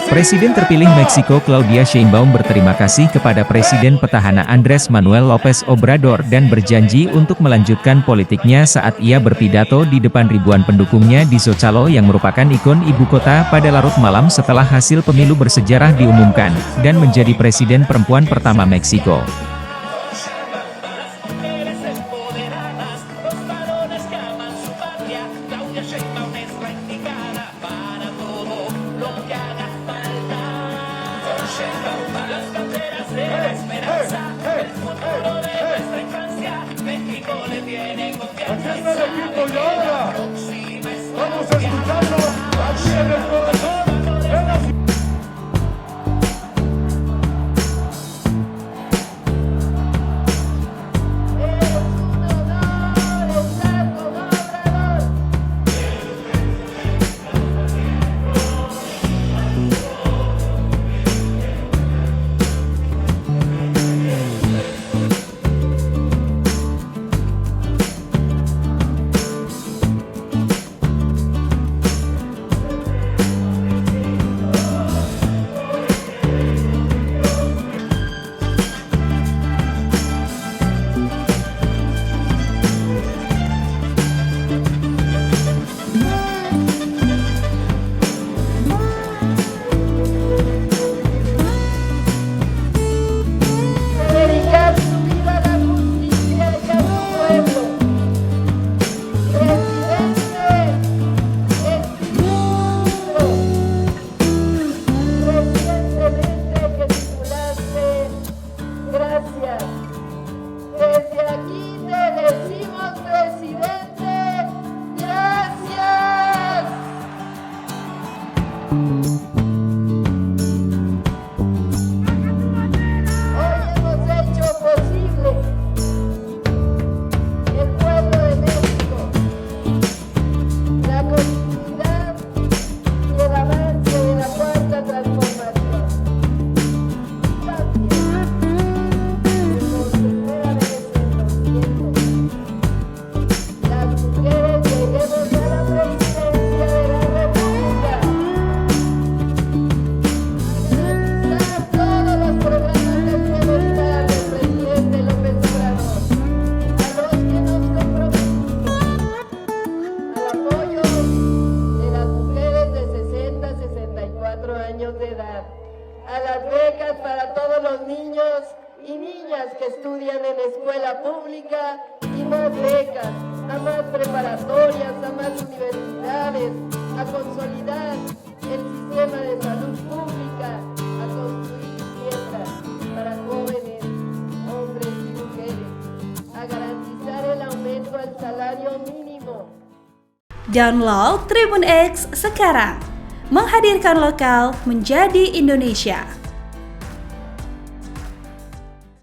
Presiden terpilih Meksiko Claudia Sheinbaum berterima kasih kepada Presiden petahana Andrés Manuel López Obrador dan berjanji untuk melanjutkan politiknya saat ia berpidato di depan ribuan pendukungnya di Zócalo yang merupakan ikon ibu kota pada larut malam setelah hasil pemilu bersejarah diumumkan, dan menjadi presiden perempuan pertama Meksiko. Aquí está el equipo y ahora vamos a escucharlo aquí en el corazón. De edad, a las becas para todos los niños y niñas que estudian en escuela pública y más becas, a más preparatorias, a más universidades, a consolidar el sistema de salud pública, a construir viviendas para jóvenes, hombres y mujeres, a garantizar el aumento al salario mínimo. Download Tribun X sekarang. Menghadirkan lokal menjadi Indonesia.